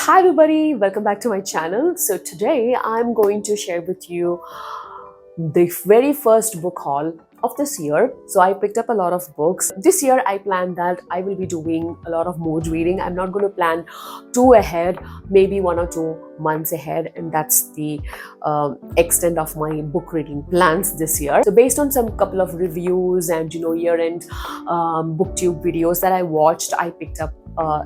Hi everybody, welcome back to my channel. So today I'm going to share with you the very first book haul of this year. So I picked up a lot of books. This year I planned that I will be doing a lot of mood reading. I'm not going to plan too ahead, maybe 1 or 2 months ahead, and that's the extent of my book reading plans this year. So based on some couple of reviews and year-end booktube videos that I watched, I picked up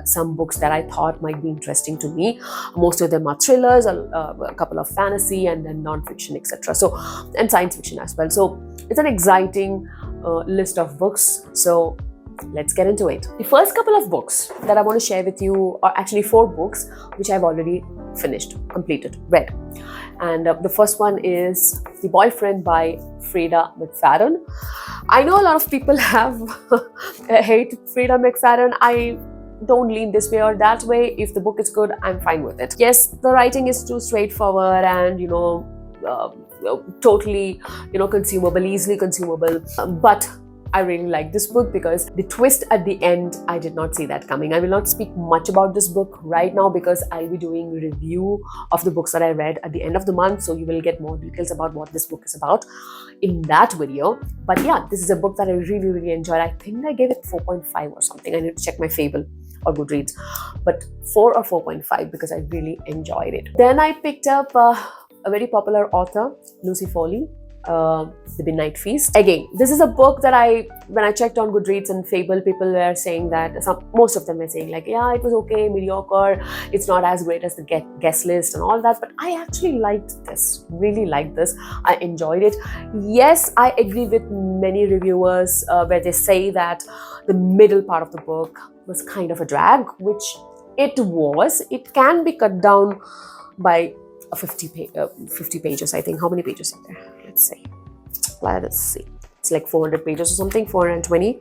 some books that I thought might be interesting to me. Most of them are thrillers, a couple of fantasy, and then non-fiction, etc. So, and science fiction as well. So it's an exciting list of books. So let's get into it. The first couple of books that I want to share with you are actually 4 books which I've already finished, completed, read. And the first one is The Boyfriend by Frida McFadden. I know a lot of people have hate Frida McFadden. I don't lean this way or that way. If the book is good, I'm fine with it. Yes, the writing is too straightforward and totally consumable, easily consumable, but I really like this book because the twist at the end, I did not see that coming. I will not speak much about this book right now because I'll be doing a review of the books that I read at the end of the month, so you will get more details about what this book is about in that video. But yeah, this is a book that I really enjoyed. I think I gave it 4.5 or something. I need to check my Fable or Goodreads, but 4 or 4.5 because I really enjoyed it. Then I picked up a very popular author, Lucy Foley, The Midnight Feast. Again, this is a book that when I checked on Goodreads and Fable, people were saying that, most of them were saying like, yeah, it was okay, mediocre, it's not as great as the guest list and all that, but I actually liked this, really liked this. I enjoyed it. Yes, I agree with many reviewers where they say that the middle part of the book was kind of a drag, which it was. It can be cut down by 50 pages, I think. How many pages are there? Let's see. It's like 400 pages or something, 420.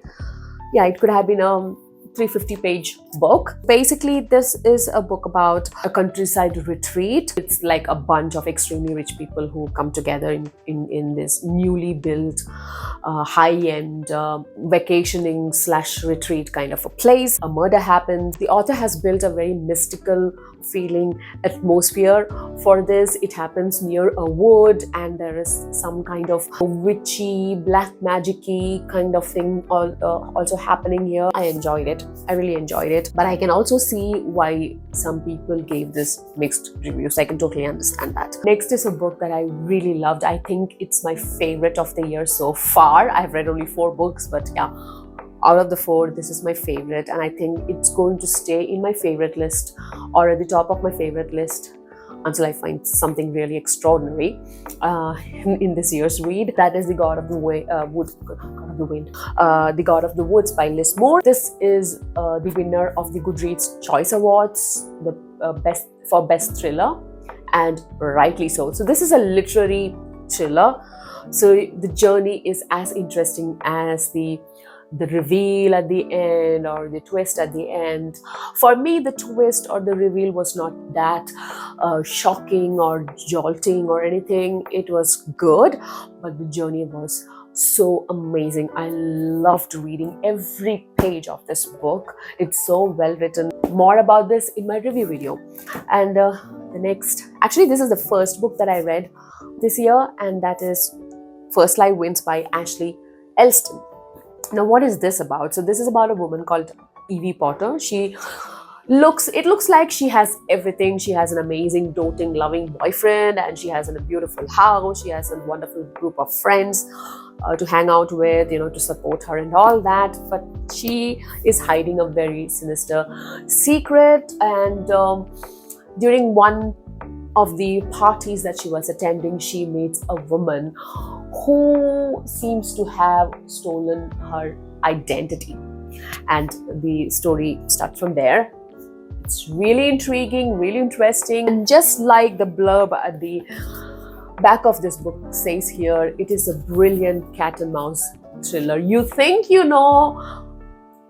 Yeah, it could have been a 350-page book. Basically, this is a book about a countryside retreat. It's like a bunch of extremely rich people who come together in this newly built high-end vacationing / retreat kind of a place. A murder happens. The author has built a very mystical feeling atmosphere for this. It happens near a wood and there is some kind of witchy, black magic-y kind of thing also happening here. I enjoyed it. I really enjoyed it. But I can also see why some people gave this mixed reviews. I can totally understand that. Next is a book that I really loved. I think it's my favorite of the year so far. I've read only 4 books, but yeah, out of the 4, this is my favorite, and I think it's going to stay in my favorite list or at the top of my favorite list until I find something really extraordinary in this year's read. That is The God of the Woods by Liz Moore. This is the winner of the Goodreads Choice Awards, the best thriller, and rightly so. So this is a literary thriller. So the journey is as interesting as the reveal at the end or the twist at the end. For me, the twist or the reveal was not that shocking or jolting or anything. It was good, but the journey was so amazing. I loved reading every page of this book. It's so well written. More about this in my review video. And actually this is the first book that I read this year, and that is First Life Wins by Ashley Elston. Now, what is this about? So this is about a woman called Evie Potter. It looks like she has everything. She has an amazing, doting, loving boyfriend, and she has a beautiful house. She has a wonderful group of friends to hang out with, to support her and all that. But she is hiding a very sinister secret, and during one of the parties that she was attending, she meets a woman who seems to have stolen her identity. And the story starts from there. It's really intriguing, really interesting. And just like the blurb at the back of this book says here, it is a brilliant cat and mouse thriller. You think you know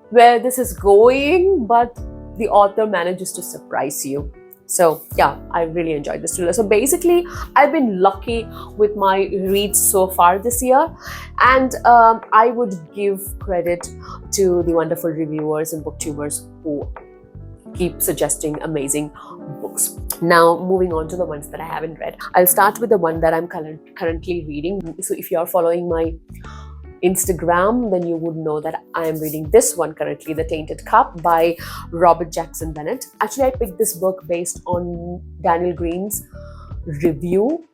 where this is going, but the author manages to surprise you. So yeah, I really enjoyed this thriller. So basically, I've been lucky with my reads so far this year, and I would give credit to the wonderful reviewers and booktubers who keep suggesting amazing books. Now, moving on to the ones that I haven't read. I'll start with the one that I'm currently reading. So if you're following my Instagram, then you would know that I am reading this one currently, The Tainted Cup by Robert Jackson Bennett. Actually, I picked this book based on Daniel Green's review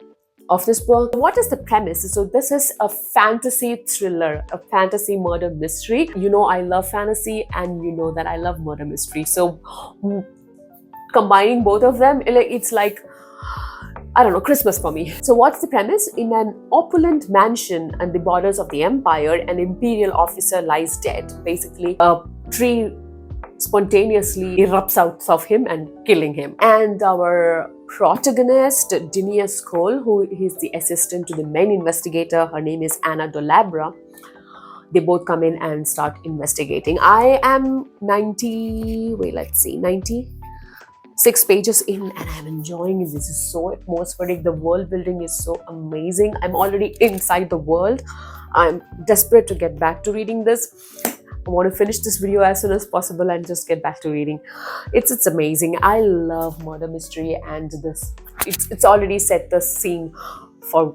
of this book. What is the premise? So this is a fantasy thriller, a fantasy murder mystery. You know I love fantasy, and you know that I love murder mystery. So combining both of them, it's like, I don't know, Christmas for me. So what's the premise? In an opulent mansion on the borders of the empire, an imperial officer lies dead. Basically, a tree spontaneously erupts out of him and killing him. And our protagonist, Dinius Cole, who is the assistant to the main investigator, her name is Anna Dolabra. They both come in and start investigating. I am 96 pages in, and I'm enjoying it. This is so atmospheric. The world building is so amazing. I'm already inside the world. I'm desperate to get back to reading this. I want to finish this video as soon as possible and just get back to reading. It's amazing. I love murder mystery, and this it's already set the scene for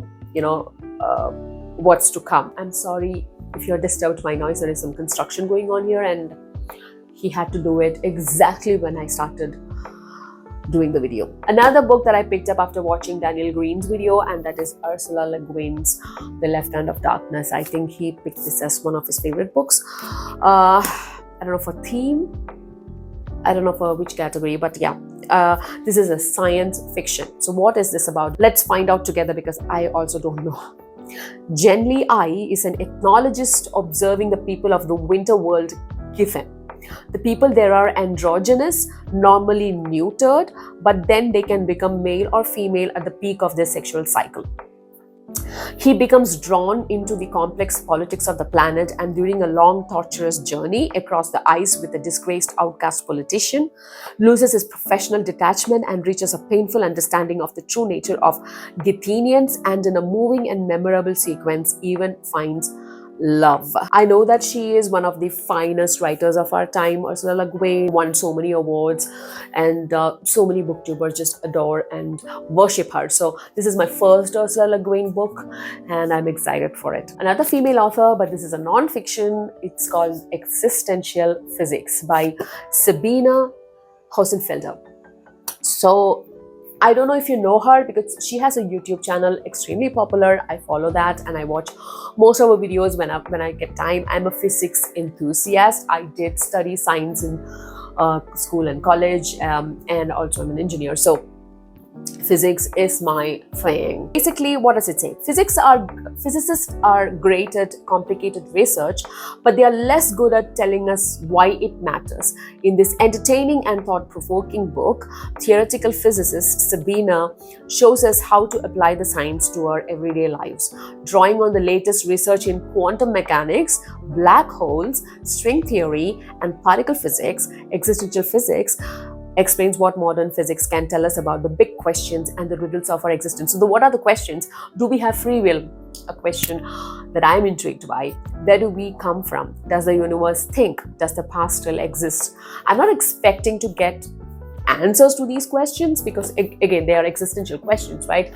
what's to come. I'm sorry if you're disturbed by noise. There is some construction going on here, and he had to do it exactly when I started doing the video. Another book that I picked up after watching Daniel Green's video, and that is Ursula Le Guin's The Left Hand of Darkness. I think he picked this as one of his favorite books. I don't know for theme, I don't know for which category, but yeah, this is a science fiction. So what is this about? Let's find out together, because I also don't know. Genli Ai is an ethnologist observing the people of the winter world Giffen. The people there are androgynous, normally neutered, but then they can become male or female at the peak of their sexual cycle. He becomes drawn into the complex politics of the planet, and during a long, torturous journey across the ice with a disgraced outcast politician, loses his professional detachment and reaches a painful understanding of the true nature of Githenians, and in a moving and memorable sequence even finds love. I know that she is one of the finest writers of our time. Ursula Le Guin won so many awards, and so many booktubers just adore and worship her. So this is my first Ursula Le Guin book, and I'm excited for it. Another female author, but this is a non-fiction. It's called Existential Physics by Sabina Hosenfelder. So I don't know if you know her, because she has a YouTube channel, extremely popular. I follow that and I watch most of her videos when I get time. I'm a physics enthusiast. I did study science in school and college, and also I'm an engineer. So physics is my thing. Basically, what does it say? Physicists are great at complicated research, but they are less good at telling us why it matters. In this entertaining and thought-provoking book, theoretical physicist Sabina shows us how to apply the science to our everyday lives, drawing on the latest research in quantum mechanics, black holes, string theory, and particle physics. Existential Physics explains what modern physics can tell us about the big questions and the riddles of our existence. So what are the questions? Do we have free will? A question that I'm intrigued by. Where do we come from? Does the universe think? Does the past still exist? I'm not expecting to get answers to these questions, because again, they are existential questions, right?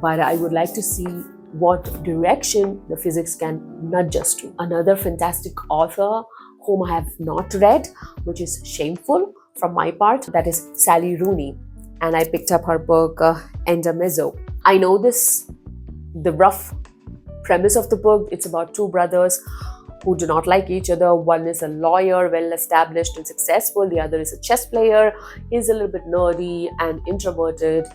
But I would like to see what direction the physics can nudge us to. Another fantastic author whom I have not read, which is shameful from my part, that is Sally Rooney, and I picked up her book Endermezzo. I know the rough premise of the book. It's about two brothers who do not like each other. One is a lawyer, well established and successful. The other is a chess player. He's a little bit nerdy and introverted,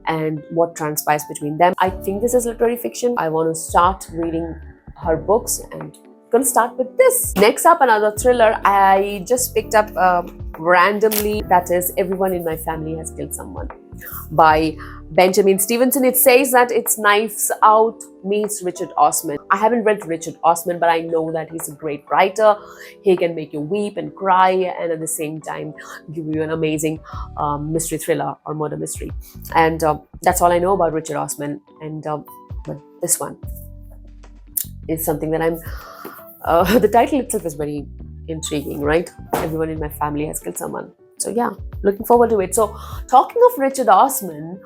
and what transpires between them. I think this is literary fiction. I want to start reading her books, and gonna start with this. Next up, another thriller I just picked up randomly, that is Everyone in My Family Has Killed Someone by Benjamin Stevenson. It says that it's Knives Out meets Richard Osman. I haven't read Richard Osman, but I know that he's a great writer. He can make you weep and cry, and at the same time give you an amazing mystery thriller or murder mystery. And that's all I know about Richard Osman. And but this one is something that I'm the title itself is very intriguing, right? Everyone in My Family Has Killed Someone. So yeah, looking forward to it. So talking of Richard Osman,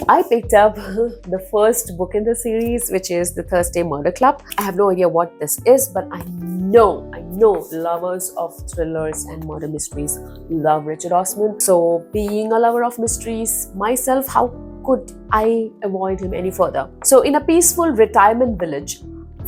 I picked up the first book in the series, which is The Thursday Murder Club. I have no idea what this is, but I know lovers of thrillers and murder mysteries love Richard Osman. So being a lover of mysteries myself, how could I avoid him any further? So in a peaceful retirement village,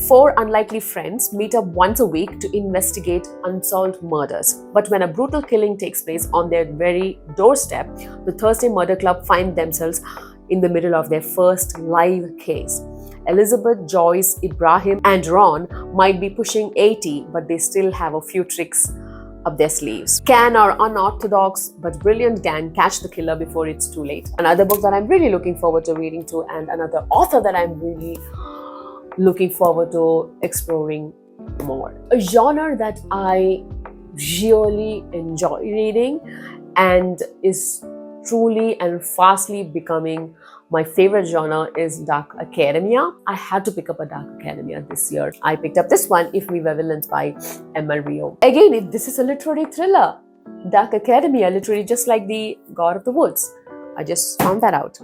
4 unlikely friends meet up once a week to investigate unsolved murders. But when a brutal killing takes place on their very doorstep, the Thursday Murder Club find themselves in the middle of their first live case. Elizabeth, Joyce, Ibrahim, and Ron might be pushing 80, but they still have a few tricks up their sleeves. Can our unorthodox but brilliant gang catch the killer before it's too late? Another book that I'm really looking forward to reading to, and another author that I'm really looking forward to exploring more. A genre that I really enjoy reading and is truly and fastly becoming my favorite genre is dark academia. I had to pick up a dark academia this year. I picked up this one, If We Were Villains by Emma Rio. Again, this is a literary thriller. Dark academia, literally just like the God of the Woods. I just found that out.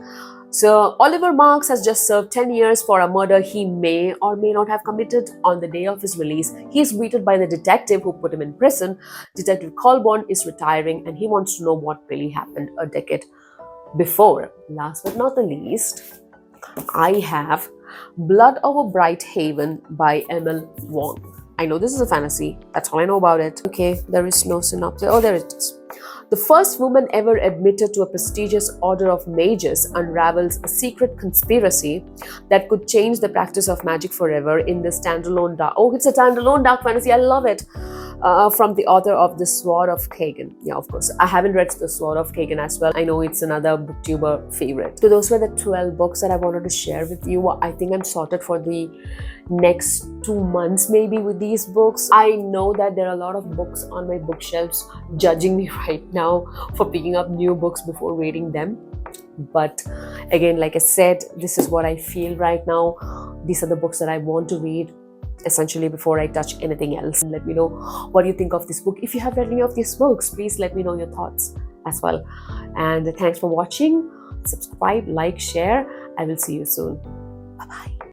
So Oliver Marks has just served 10 years for a murder he may or may not have committed. On the day of his release, he is greeted by the detective who put him in prison. Detective Colborn is retiring and he wants to know what really happened a decade before. Last but not the least, I have Blood Over Bright Haven by Emil Wong. I know this is a fantasy. That's all I know about it. Okay, there is no synopsis. Oh, there it is. The first woman ever admitted to a prestigious order of mages unravels a secret conspiracy that could change the practice of magic forever in the standalone dark. Oh, it's a standalone dark fantasy. I love it. From the author of The Sword of Kagan. Yeah, of course. I haven't read The Sword of Kagan as well. I know it's another booktuber favorite. So those were the 12 books that I wanted to share with you. I think I'm sorted for the next 2 months maybe with these books. I know that there are a lot of books on my bookshelves judging me right now for picking up new books before reading them. But again, like I said, this is what I feel right now. These are the books that I want to read essentially before I touch anything else. And let me know what you think of this book. If you have read any of these books, please let me know your thoughts as well. And thanks for watching. Subscribe, like, share. I will see you soon. Bye-bye.